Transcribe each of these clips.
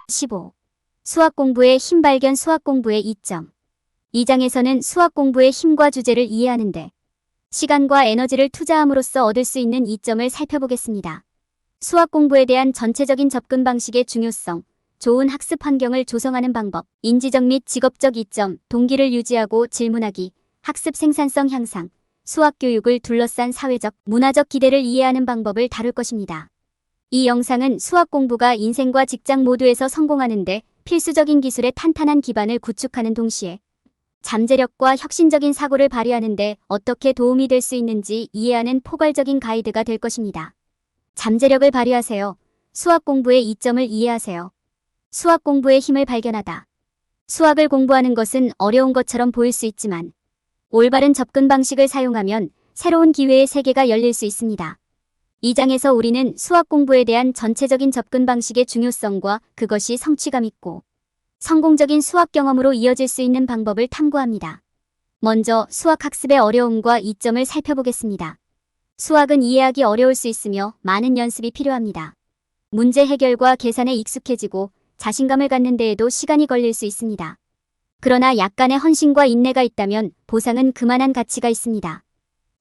15. 수학 공부의 힘 발견. 수학 공부의 이점. 이 장에서는 수학 공부의 힘과 주제를 이해하는데 시간과 에너지를 투자함으로써 얻을 수 있는 이점을 살펴보겠습니다. 수학 공부에 대한 전체적인 접근 방식의 중요성, 좋은 학습 환경을 조성하는 방법, 인지적 및 직업적 이점, 동기를 유지하고 질문하기, 학습 생산성 향상, 수학 교육을 둘러싼 사회적, 문화적 기대를 이해하는 방법을 다룰 것입니다. 이 영상은 수학 공부가 인생과 직장 모두에서 성공하는데 필수적인 기술의 탄탄한 기반을 구축하는 동시에 잠재력과 혁신적인 사고를 발휘하는 데 어떻게 도움이 될 수 있는지 이해하는 포괄적인 가이드가 될 것입니다. 잠재력을 발휘하세요. 수학 공부의 이점을 이해하세요. 수학 공부의 힘을 발견하다. 수학을 공부하는 것은 어려운 것처럼 보일 수 있지만 올바른 접근 방식을 사용하면 새로운 기회의 세계가 열릴 수 있습니다. 이 장에서 우리는 수학 공부에 대한 전체적인 접근 방식의 중요성과 그것이 성취감 있고 성공적인 수학 경험으로 이어질 수 있는 방법을 탐구합니다. 먼저 수학 학습의 어려움과 이점을 살펴보겠습니다. 수학은 이해하기 어려울 수 있으며 많은 연습이 필요합니다. 문제 해결과 계산에 익숙해지고 자신감을 갖는 데에도 시간이 걸릴 수 있습니다. 그러나 약간의 헌신과 인내가 있다면 보상은 그만한 가치가 있습니다.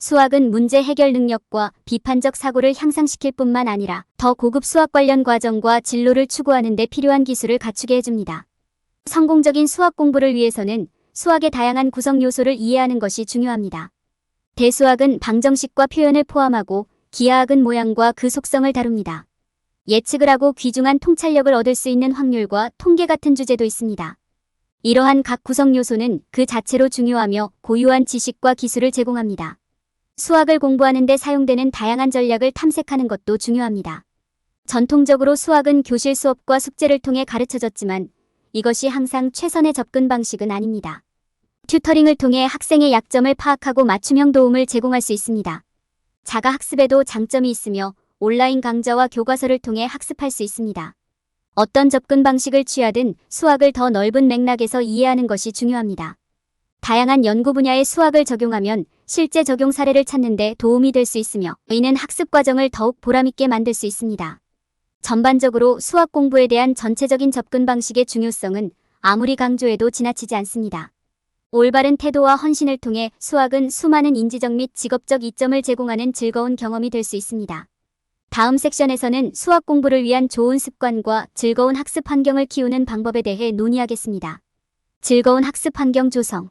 수학은 문제 해결 능력과 비판적 사고를 향상시킬 뿐만 아니라 더 고급 수학 관련 과정과 진로를 추구하는 데 필요한 기술을 갖추게 해줍니다. 성공적인 수학 공부를 위해서는 수학의 다양한 구성 요소를 이해하는 것이 중요합니다. 대수학은 방정식과 표현을 포함하고 기하학은 모양과 그 속성을 다룹니다. 예측을 하고 귀중한 통찰력을 얻을 수 있는 확률과 통계 같은 주제도 있습니다. 이러한 각 구성 요소는 그 자체로 중요하며 고유한 지식과 기술을 제공합니다. 수학을 공부하는 데 사용되는 다양한 전략을 탐색하는 것도 중요합니다. 전통적으로 수학은 교실 수업과 숙제를 통해 가르쳐졌지만 이것이 항상 최선의 접근 방식은 아닙니다. 튜터링을 통해 학생의 약점을 파악하고 맞춤형 도움을 제공할 수 있습니다. 자가 학습에도 장점이 있으며 온라인 강좌와 교과서를 통해 학습할 수 있습니다. 어떤 접근 방식을 취하든 수학을 더 넓은 맥락에서 이해하는 것이 중요합니다. 다양한 연구 분야의 수학을 적용하면 실제 적용 사례를 찾는 데 도움이 될 수 있으며 이는 학습 과정을 더욱 보람있게 만들 수 있습니다. 전반적으로 수학 공부에 대한 전체적인 접근 방식의 중요성은 아무리 강조해도 지나치지 않습니다. 올바른 태도와 헌신을 통해 수학은 수많은 인지적 및 직업적 이점을 제공하는 즐거운 경험이 될 수 있습니다. 다음 섹션에서는 수학 공부를 위한 좋은 습관과 즐거운 학습 환경을 키우는 방법에 대해 논의하겠습니다. 즐거운 학습 환경 조성.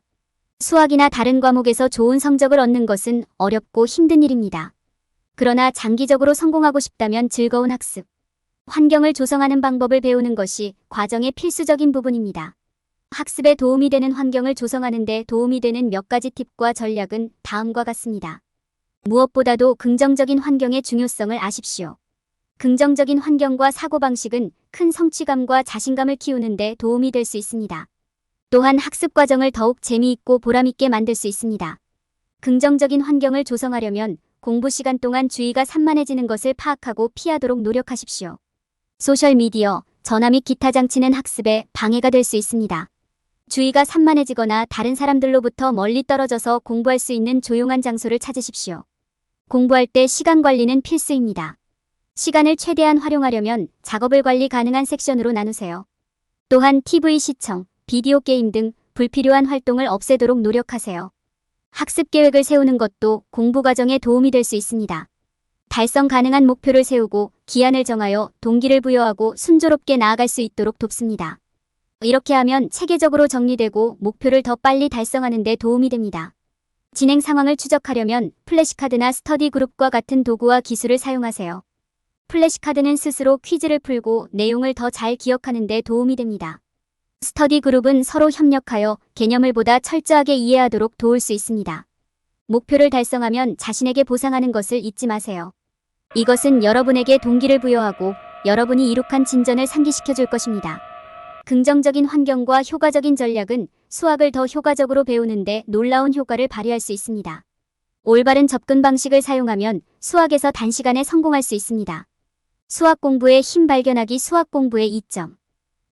수학이나 다른 과목에서 좋은 성적을 얻는 것은 어렵고 힘든 일입니다. 그러나 장기적으로 성공하고 싶다면 즐거운 학습 환경을 조성하는 방법을 배우는 것이 과정의 필수적인 부분입니다. 학습에 도움이 되는 환경을 조성하는 데 도움이 되는 몇 가지 팁과 전략은 다음과 같습니다. 무엇보다도 긍정적인 환경의 중요성을 아십시오. 긍정적인 환경과 사고방식은 큰 성취감과 자신감을 키우는 데 도움이 될 수 있습니다. 또한 학습 과정을 더욱 재미있고 보람있게 만들 수 있습니다. 긍정적인 환경을 조성하려면 공부 시간 동안 주의가 산만해지는 것을 파악하고 피하도록 노력하십시오. 소셜미디어, 전화 및 기타 장치는 학습에 방해가 될 수 있습니다. 주의가 산만해지거나 다른 사람들로부터 멀리 떨어져서 공부할 수 있는 조용한 장소를 찾으십시오. 공부할 때 시간 관리는 필수입니다. 시간을 최대한 활용하려면 작업을 관리 가능한 섹션으로 나누세요. 또한 TV 시청, 비디오 게임 등 불필요한 활동을 없애도록 노력하세요. 학습 계획을 세우는 것도 공부 과정에 도움이 될 수 있습니다. 달성 가능한 목표를 세우고 기한을 정하여 동기를 부여하고 순조롭게 나아갈 수 있도록 돕습니다. 이렇게 하면 체계적으로 정리되고 목표를 더 빨리 달성하는 데 도움이 됩니다. 진행 상황을 추적하려면 플래시카드나 스터디 그룹과 같은 도구와 기술을 사용하세요. 플래시카드는 스스로 퀴즈를 풀고 내용을 더 잘 기억하는 데 도움이 됩니다. 스터디 그룹은 서로 협력하여 개념을 보다 철저하게 이해하도록 도울 수 있습니다. 목표를 달성하면 자신에게 보상하는 것을 잊지 마세요. 이것은 여러분에게 동기를 부여하고 여러분이 이룩한 진전을 상기시켜 줄 것입니다. 긍정적인 환경과 효과적인 전략은 수학을 더 효과적으로 배우는데 놀라운 효과를 발휘할 수 있습니다. 올바른 접근 방식을 사용하면 수학에서 단시간에 성공할 수 있습니다. 수학 공부의 힘 발견하기. 수학 공부의 이점.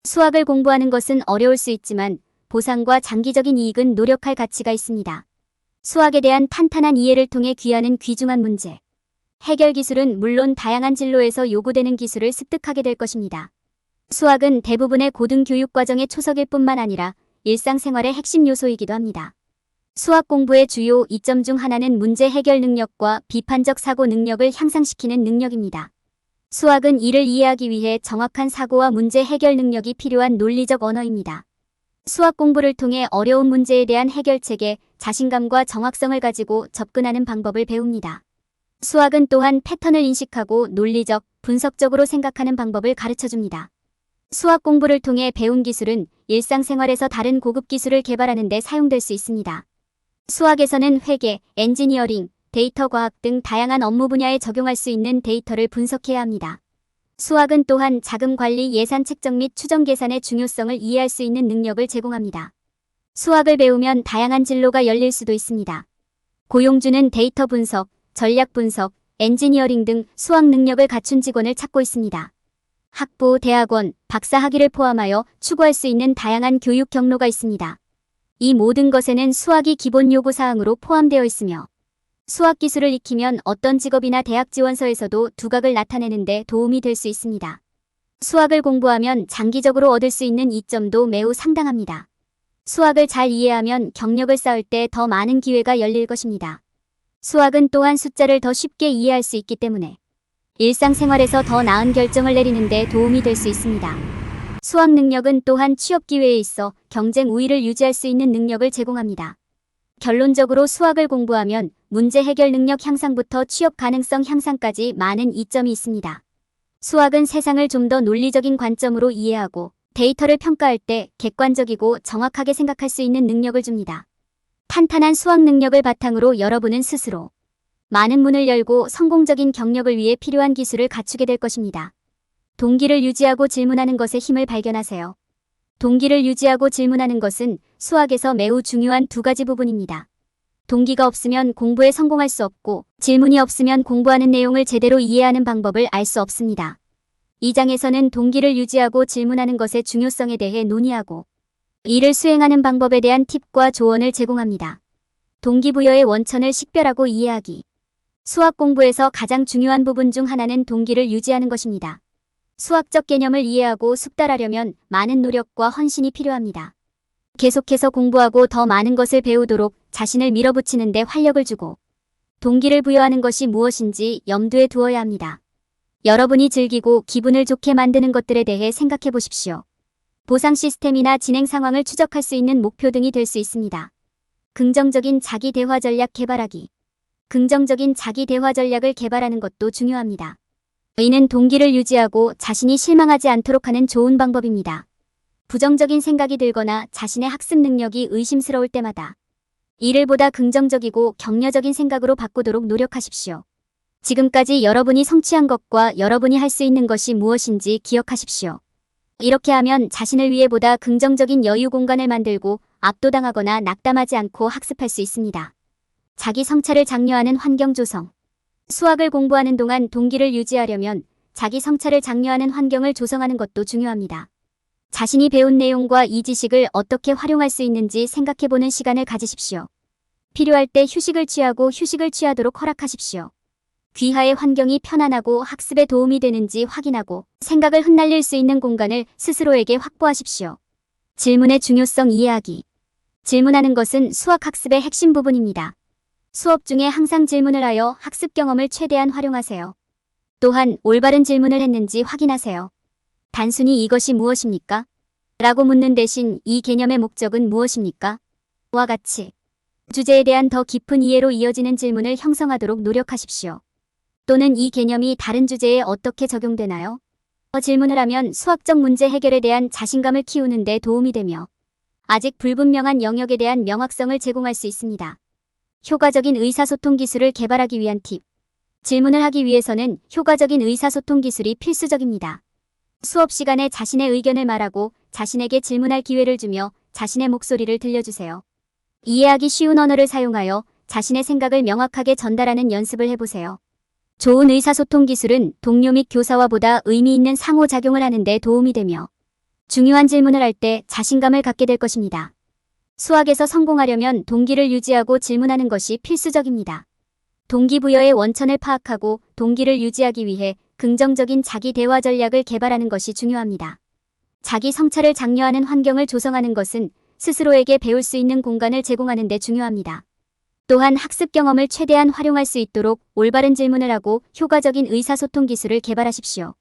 수학을 공부하는 것은 어려울 수 있지만 보상과 장기적인 이익은 노력할 가치가 있습니다. 수학에 대한 탄탄한 이해를 통해 귀하는 귀중한 문제 해결 기술은 물론 다양한 진로에서 요구되는 기술을 습득하게 될 것입니다. 수학은 대부분의 고등교육과정의 초석일 뿐만 아니라 일상생활의 핵심 요소이기도 합니다. 수학 공부의 주요 이점 중 하나는 문제 해결 능력과 비판적 사고 능력을 향상시키는 능력입니다. 수학은 이를 이해하기 위해 정확한 사고와 문제 해결 능력이 필요한 논리적 언어입니다. 수학 공부를 통해 어려운 문제에 대한 해결책에 자신감과 정확성을 가지고 접근하는 방법을 배웁니다. 수학은 또한 패턴을 인식하고 논리적, 분석적으로 생각하는 방법을 가르쳐줍니다. 수학 공부를 통해 배운 기술은 일상생활에서 다른 고급 기술을 개발하는 데 사용될 수 있습니다. 수학에서는 회계, 엔지니어링, 데이터 과학 등 다양한 업무 분야에 적용할 수 있는 데이터를 분석해야 합니다. 수학은 또한 자금 관리, 예산 책정 및 추정 계산의 중요성을 이해할 수 있는 능력을 제공합니다. 수학을 배우면 다양한 진로가 열릴 수도 있습니다. 고용주는 데이터 분석, 전략 분석, 엔지니어링 등 수학 능력을 갖춘 직원을 찾고 있습니다. 학부, 대학원, 박사 학위를 포함하여 추구할 수 있는 다양한 교육 경로가 있습니다. 이 모든 것에는 수학이 기본 요구 사항으로 포함되어 있으며 수학 기술을 익히면 어떤 직업이나 대학 지원서에서도 두각을 나타내는 데 도움이 될 수 있습니다. 수학을 공부하면 장기적으로 얻을 수 있는 이점도 매우 상당합니다. 수학을 잘 이해하면 경력을 쌓을 때 더 많은 기회가 열릴 것입니다. 수학은 또한 숫자를 더 쉽게 이해할 수 있기 때문에 일상생활에서 더 나은 결정을 내리는 데 도움이 될 수 있습니다. 수학 능력은 또한 취업 기회에 있어 경쟁 우위를 유지할 수 있는 능력을 제공합니다. 결론적으로 수학을 공부하면 문제 해결 능력 향상부터 취업 가능성 향상까지 많은 이점이 있습니다. 수학은 세상을 좀 더 논리적인 관점으로 이해하고 데이터를 평가할 때 객관적이고 정확하게 생각할 수 있는 능력을 줍니다. 탄탄한 수학 능력을 바탕으로 여러분은 스스로 많은 문을 열고 성공적인 경력을 위해 필요한 기술을 갖추게 될 것입니다. 동기를 유지하고 질문하는 것에 힘을 발견하세요. 동기를 유지하고 질문하는 것은 수학에서 매우 중요한 두 가지 부분입니다. 동기가 없으면 공부에 성공할 수 없고 질문이 없으면 공부하는 내용을 제대로 이해하는 방법을 알 수 없습니다. 이 장에서는 동기를 유지하고 질문하는 것의 중요성에 대해 논의하고 이를 수행하는 방법에 대한 팁과 조언을 제공합니다. 동기부여의 원천을 식별하고 이해하기. 수학 공부에서 가장 중요한 부분 중 하나는 동기를 유지하는 것입니다. 수학적 개념을 이해하고 숙달하려면 많은 노력과 헌신이 필요합니다. 계속해서 공부하고 더 많은 것을 배우도록 자신을 밀어붙이는 데 활력을 주고 동기를 부여하는 것이 무엇인지 염두에 두어야 합니다. 여러분이 즐기고 기분을 좋게 만드는 것들에 대해 생각해 보십시오. 보상 시스템이나 진행 상황을 추적할 수 있는 목표 등이 될 수 있습니다. 긍정적인 자기 대화 전략 개발하기. 긍정적인 자기 대화 전략을 개발하는 것도 중요합니다. 이는 동기를 유지하고 자신이 실망하지 않도록 하는 좋은 방법입니다. 부정적인 생각이 들거나 자신의 학습 능력이 의심스러울 때마다 이를 보다 긍정적이고 격려적인 생각으로 바꾸도록 노력하십시오. 지금까지 여러분이 성취한 것과 여러분이 할 수 있는 것이 무엇인지 기억하십시오. 이렇게 하면 자신을 위해 보다 긍정적인 여유 공간을 만들고 압도당하거나 낙담하지 않고 학습할 수 있습니다. 자기 성찰을 장려하는 환경 조성. 수학을 공부하는 동안 동기를 유지하려면 자기 성찰을 장려하는 환경을 조성하는 것도 중요합니다. 자신이 배운 내용과 이 지식을 어떻게 활용할 수 있는지 생각해보는 시간을 가지십시오. 필요할 때 휴식을 취하도록 허락하십시오. 귀하의 환경이 편안하고 학습에 도움이 되는지 확인하고 생각을 흩날릴 수 있는 공간을 스스로에게 확보하십시오. 질문의 중요성 이해하기. 질문하는 것은 수학 학습의 핵심 부분입니다. 수업 중에 항상 질문을 하여 학습 경험을 최대한 활용하세요. 또한 올바른 질문을 했는지 확인하세요. 단순히 이것이 무엇입니까? 라고 묻는 대신 이 개념의 목적은 무엇입니까? 와 같이 주제에 대한 더 깊은 이해로 이어지는 질문을 형성하도록 노력하십시오. 또는 이 개념이 다른 주제에 어떻게 적용되나요? 질문을 하면 수학적 문제 해결에 대한 자신감을 키우는 데 도움이 되며 아직 불분명한 영역에 대한 명확성을 제공할 수 있습니다. 효과적인 의사소통 기술을 개발하기 위한 팁. 질문을 하기 위해서는 효과적인 의사소통 기술이 필수적입니다. 수업 시간에 자신의 의견을 말하고 자신에게 질문할 기회를 주며 자신의 목소리를 들려주세요. 이해하기 쉬운 언어를 사용하여 자신의 생각을 명확하게 전달하는 연습을 해보세요. 좋은 의사소통 기술은 동료 및 교사와 보다 의미 있는 상호작용을 하는 데 도움이 되며 중요한 질문을 할 때 자신감을 갖게 될 것입니다. 수학에서 성공하려면 동기를 유지하고 질문하는 것이 필수적입니다. 동기부여의 원천을 파악하고 동기를 유지하기 위해 긍정적인 자기 대화 전략을 개발하는 것이 중요합니다. 자기 성찰을 장려하는 환경을 조성하는 것은 스스로에게 배울 수 있는 공간을 제공하는 데 중요합니다. 또한 학습 경험을 최대한 활용할 수 있도록 올바른 질문을 하고 효과적인 의사소통 기술을 개발하십시오.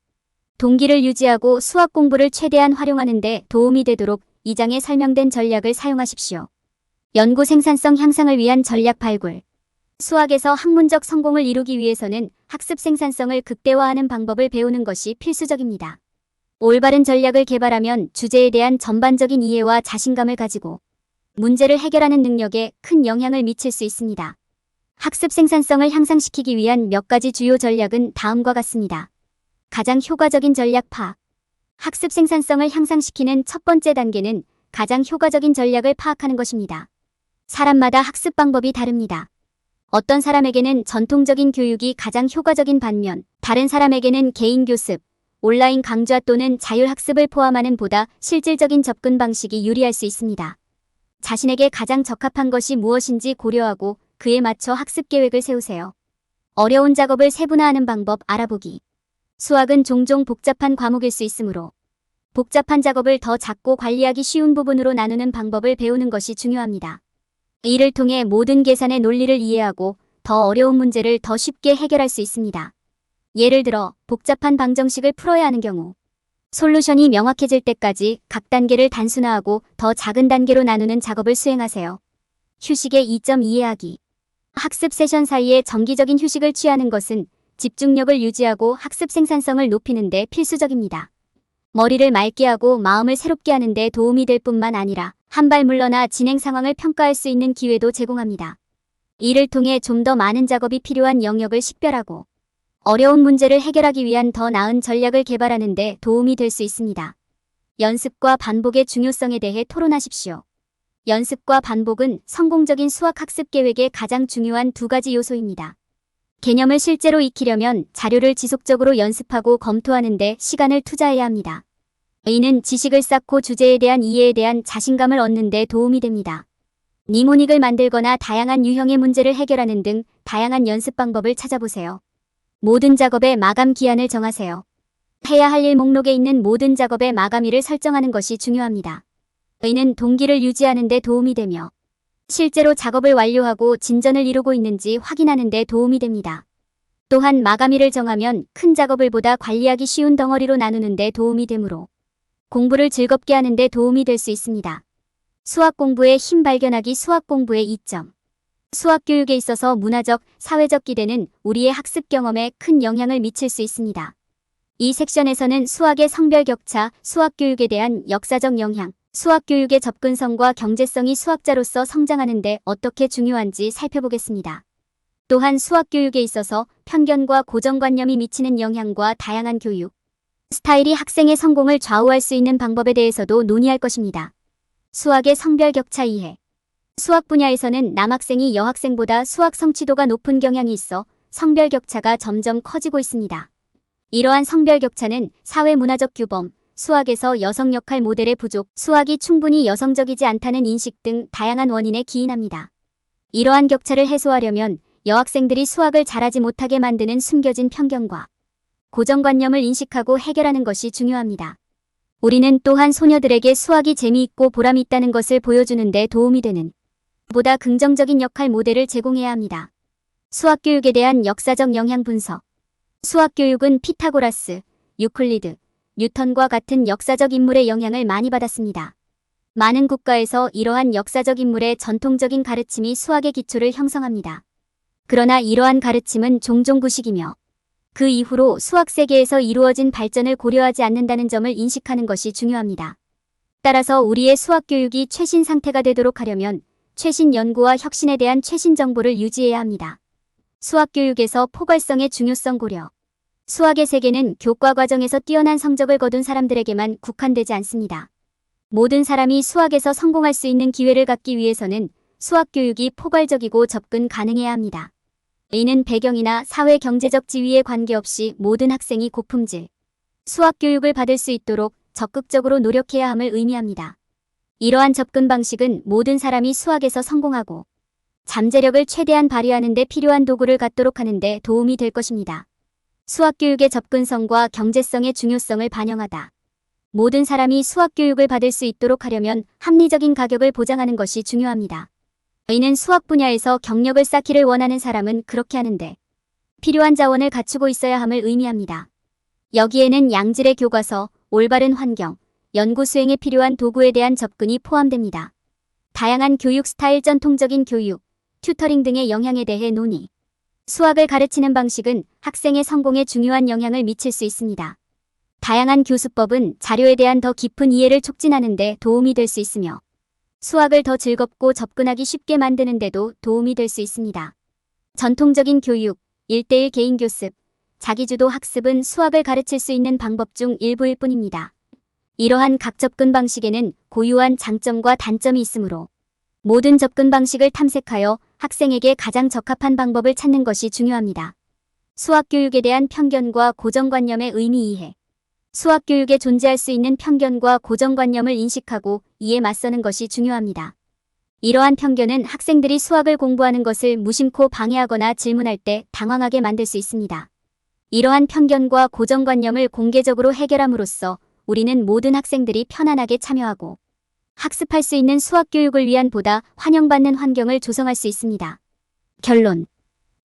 동기를 유지하고 수학 공부를 최대한 활용하는 데 도움이 되도록 2장에 설명된 전략을 사용하십시오. 연구 생산성 향상을 위한 전략 발굴. 수학에서 학문적 성공을 이루기 위해서는 학습 생산성을 극대화하는 방법을 배우는 것이 필수적입니다. 올바른 전략을 개발하면 주제에 대한 전반적인 이해와 자신감을 가지고 문제를 해결하는 능력에 큰 영향을 미칠 수 있습니다. 학습 생산성을 향상시키기 위한 몇 가지 주요 전략은 다음과 같습니다. 가장 효과적인 전략 파악. 학습 생산성을 향상시키는 첫 번째 단계는 가장 효과적인 전략을 파악하는 것입니다. 사람마다 학습 방법이 다릅니다. 어떤 사람에게는 전통적인 교육이 가장 효과적인 반면 다른 사람에게는 개인 교습, 온라인 강좌 또는 자율학습을 포함하는 보다 실질적인 접근 방식이 유리할 수 있습니다. 자신에게 가장 적합한 것이 무엇인지 고려하고 그에 맞춰 학습 계획을 세우세요. 어려운 작업을 세분화하는 방법 알아보기. 수학은 종종 복잡한 과목일 수 있으므로 복잡한 작업을 더 작고 관리하기 쉬운 부분으로 나누는 방법을 배우는 것이 중요합니다. 이를 통해 모든 계산의 논리를 이해하고 더 어려운 문제를 더 쉽게 해결할 수 있습니다. 예를 들어 복잡한 방정식을 풀어야 하는 경우 솔루션이 명확해질 때까지 각 단계를 단순화하고 더 작은 단계로 나누는 작업을 수행하세요. 휴식의 이점 이해하기. 학습 세션 사이에 정기적인 휴식을 취하는 것은 집중력을 유지하고 학습 생산성을 높이는 데 필수적입니다. 머리를 맑게 하고 마음을 새롭게 하는 데 도움이 될 뿐만 아니라 한 발 물러나 진행 상황을 평가할 수 있는 기회도 제공합니다. 이를 통해 좀 더 많은 작업이 필요한 영역을 식별하고 어려운 문제를 해결하기 위한 더 나은 전략을 개발하는 데 도움이 될 수 있습니다. 연습과 반복의 중요성에 대해 토론하십시오. 연습과 반복은 성공적인 수학 학습 계획의 가장 중요한 두 가지 요소입니다. 개념을 실제로 익히려면 자료를 지속적으로 연습하고 검토하는 데 시간을 투자해야 합니다. 이는 지식을 쌓고 주제에 대한 이해에 대한 자신감을 얻는 데 도움이 됩니다. 니모닉을 만들거나 다양한 유형의 문제를 해결하는 등 다양한 연습 방법을 찾아보세요. 모든 작업의 마감 기한을 정하세요. 해야 할 일 목록에 있는 모든 작업의 마감일을 설정하는 것이 중요합니다. 이는 동기를 유지하는 데 도움이 되며 실제로 작업을 완료하고 진전을 이루고 있는지 확인하는 데 도움이 됩니다. 또한 마감일을 정하면 큰 작업을 보다 관리하기 쉬운 덩어리로 나누는 데 도움이 되므로 공부를 즐겁게 하는 데 도움이 될 수 있습니다. 수학 공부의 힘 발견하기. 수학 공부의 이점. 수학 교육에 있어서 문화적, 사회적 기대는 우리의 학습 경험에 큰 영향을 미칠 수 있습니다. 이 섹션에서는 수학의 성별 격차, 수학 교육에 대한 역사적 영향, 수학 교육의 접근성과 경제성이 수학자로서 성장하는 데 어떻게 중요한지 살펴보겠습니다. 또한 수학 교육에 있어서 편견과 고정관념이 미치는 영향과 다양한 교육 스타일이 학생의 성공을 좌우할 수 있는 방법에 대해서도 논의할 것입니다. 수학의 성별 격차 이해. 수학 분야에서는 남학생이 여학생보다 수학 성취도가 높은 경향이 있어 성별 격차가 점점 커지고 있습니다. 이러한 성별 격차는 사회 문화적 규범, 수학에서 여성 역할 모델의 부족, 수학이 충분히 여성적이지 않다는 인식 등 다양한 원인에 기인합니다. 이러한 격차를 해소하려면 여학생들이 수학을 잘하지 못하게 만드는 숨겨진 편견과 고정관념을 인식하고 해결하는 것이 중요합니다. 우리는 또한 소녀들에게 수학이 재미있고 보람이 있다는 것을 보여주는 데 도움이 되는 보다 긍정적인 역할 모델을 제공해야 합니다. 수학 교육에 대한 역사적 영향 분석. 수학 교육은 피타고라스, 유클리드, 뉴턴과 같은 역사적 인물의 영향을 많이 받았습니다. 많은 국가에서 이러한 역사적 인물의 전통적인 가르침이 수학의 기초를 형성합니다. 그러나 이러한 가르침은 종종 구식이며 그 이후로 수학 세계에서 이루어진 발전을 고려하지 않는다는 점을 인식하는 것이 중요합니다. 따라서 우리의 수학 교육이 최신 상태가 되도록 하려면 최신 연구와 혁신에 대한 최신 정보를 유지해야 합니다. 수학 교육에서 포괄성의 중요성 고려. 수학의 세계는 교과 과정에서 뛰어난 성적을 거둔 사람들에게만 국한되지 않습니다. 모든 사람이 수학에서 성공할 수 있는 기회를 갖기 위해서는 수학 교육이 포괄적이고 접근 가능해야 합니다. 이는 배경이나 사회 경제적 지위에 관계없이 모든 학생이 고품질 수학 교육을 받을 수 있도록 적극적으로 노력해야 함을 의미합니다. 이러한 접근 방식은 모든 사람이 수학에서 성공하고 잠재력을 최대한 발휘하는 데 필요한 도구를 갖도록 하는 데 도움이 될 것입니다. 수학 교육의 접근성과 경제성의 중요성을 반영하다. 모든 사람이 수학 교육을 받을 수 있도록 하려면 합리적인 가격을 보장하는 것이 중요합니다. 이는 수학 분야에서 경력을 쌓기를 원하는 사람은 그렇게 하는데 필요한 자원을 갖추고 있어야 함을 의미합니다. 여기에는 양질의 교과서, 올바른 환경, 연구 수행에 필요한 도구에 대한 접근이 포함됩니다. 다양한 교육 스타일, 전통적인 교육, 튜터링 등의 영향에 대해 논의. 수학을 가르치는 방식은 학생의 성공에 중요한 영향을 미칠 수 있습니다. 다양한 교수법은 자료에 대한 더 깊은 이해를 촉진하는 데 도움이 될 수 있으며 수학을 더 즐겁고 접근하기 쉽게 만드는 데도 도움이 될 수 있습니다. 전통적인 교육, 1:1 개인 교습, 자기주도 학습은 수학을 가르칠 수 있는 방법 중 일부일 뿐입니다. 이러한 각 접근 방식에는 고유한 장점과 단점이 있으므로 모든 접근 방식을 탐색하여 학생에게 가장 적합한 방법을 찾는 것이 중요합니다. 수학 교육에 대한 편견과 고정관념의 의미 이해. 수학 교육에 존재할 수 있는 편견과 고정관념을 인식하고 이에 맞서는 것이 중요합니다. 이러한 편견은 학생들이 수학을 공부하는 것을 무심코 방해하거나 질문할 때 당황하게 만들 수 있습니다. 이러한 편견과 고정관념을 공개적으로 해결함으로써 우리는 모든 학생들이 편안하게 참여하고 학습할 수 있는 수학 교육을 위한 보다 환영받는 환경을 조성할 수 있습니다. 결론.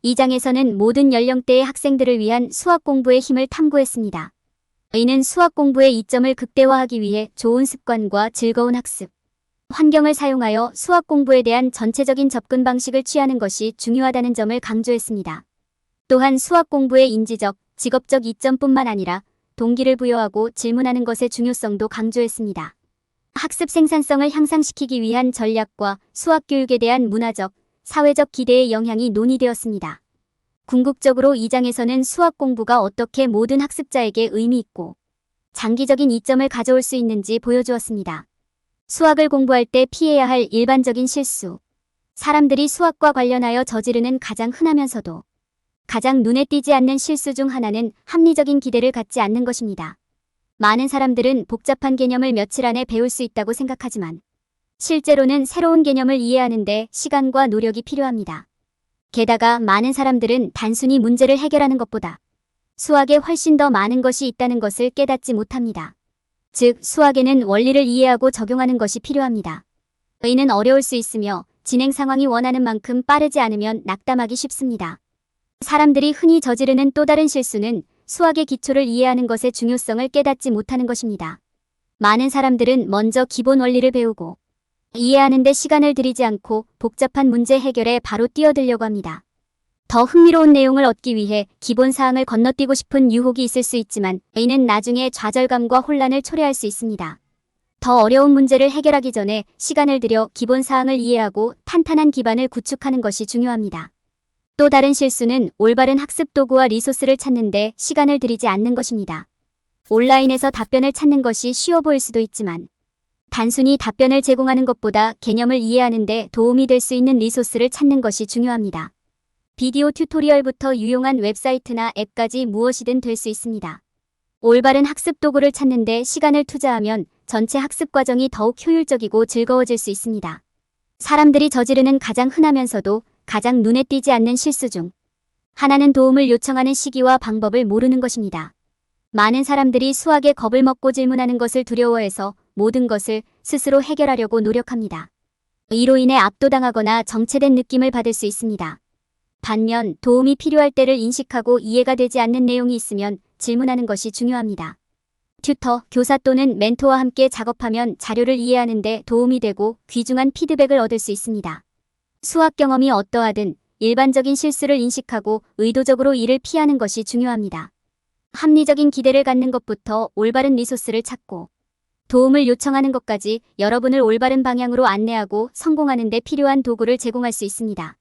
이 장에서는 모든 연령대의 학생들을 위한 수학 공부의 힘을 탐구했습니다. 이는 수학 공부의 이점을 극대화하기 위해 좋은 습관과 즐거운 학습 환경을 사용하여 수학 공부에 대한 전체적인 접근 방식을 취하는 것이 중요하다는 점을 강조했습니다. 또한 수학 공부의 인지적, 직업적 이점뿐만 아니라 동기를 부여하고 질문하는 것의 중요성도 강조했습니다. 학습 생산성을 향상시키기 위한 전략과 수학 교육에 대한 문화적, 사회적 기대의 영향이 논의되었습니다. 궁극적으로 이 장에서는 수학 공부가 어떻게 모든 학습자에게 의미 있고 장기적인 이점을 가져올 수 있는지 보여주었습니다. 수학을 공부할 때 피해야 할 일반적인 실수. 사람들이 수학과 관련하여 저지르는 가장 흔하면서도 가장 눈에 띄지 않는 실수 중 하나는 합리적인 기대를 갖지 않는 것입니다. 많은 사람들은 복잡한 개념을 며칠 안에 배울 수 있다고 생각하지만 실제로는 새로운 개념을 이해하는 데 시간과 노력이 필요합니다. 게다가 많은 사람들은 단순히 문제를 해결하는 것보다 수학에 훨씬 더 많은 것이 있다는 것을 깨닫지 못합니다. 즉, 수학에는 원리를 이해하고 적용하는 것이 필요합니다. 이는 어려울 수 있으며 진행 상황이 원하는 만큼 빠르지 않으면 낙담하기 쉽습니다. 사람들이 흔히 저지르는 또 다른 실수는 수학의 기초를 이해하는 것의 중요성을 깨닫지 못하는 것입니다. 많은 사람들은 먼저 기본 원리를 배우고 이해하는 데 시간을 들이지 않고 복잡한 문제 해결에 바로 뛰어들려고 합니다. 더 흥미로운 내용을 얻기 위해 기본 사항을 건너뛰고 싶은 유혹이 있을 수 있지만 이는 나중에 좌절감과 혼란을 초래할 수 있습니다. 더 어려운 문제를 해결하기 전에 시간을 들여 기본 사항을 이해하고 탄탄한 기반을 구축하는 것이 중요합니다. 또 다른 실수는 올바른 학습 도구와 리소스를 찾는 데 시간을 들이지 않는 것입니다. 온라인에서 답변을 찾는 것이 쉬워 보일 수도 있지만 단순히 답변을 제공하는 것보다 개념을 이해하는 데 도움이 될 수 있는 리소스를 찾는 것이 중요합니다. 비디오 튜토리얼부터 유용한 웹사이트나 앱까지 무엇이든 될 수 있습니다. 올바른 학습 도구를 찾는 데 시간을 투자하면 전체 학습 과정이 더욱 효율적이고 즐거워질 수 있습니다. 사람들이 저지르는 가장 흔하면서도 가장 눈에 띄지 않는 실수 중 하나는 도움을 요청하는 시기와 방법을 모르는 것입니다. 많은 사람들이 수학에 겁을 먹고 질문하는 것을 두려워해서 모든 것을 스스로 해결하려고 노력합니다. 이로 인해 압도당하거나 정체된 느낌을 받을 수 있습니다. 반면 도움이 필요할 때를 인식하고 이해가 되지 않는 내용이 있으면 질문하는 것이 중요합니다. 튜터, 교사 또는 멘토와 함께 작업하면 자료를 이해하는 데 도움이 되고 귀중한 피드백을 얻을 수 있습니다. 수학 경험이 어떠하든 일반적인 실수를 인식하고 의도적으로 이를 피하는 것이 중요합니다. 합리적인 기대를 갖는 것부터 올바른 리소스를 찾고 도움을 요청하는 것까지 여러분을 올바른 방향으로 안내하고 성공하는 데 필요한 도구를 제공할 수 있습니다.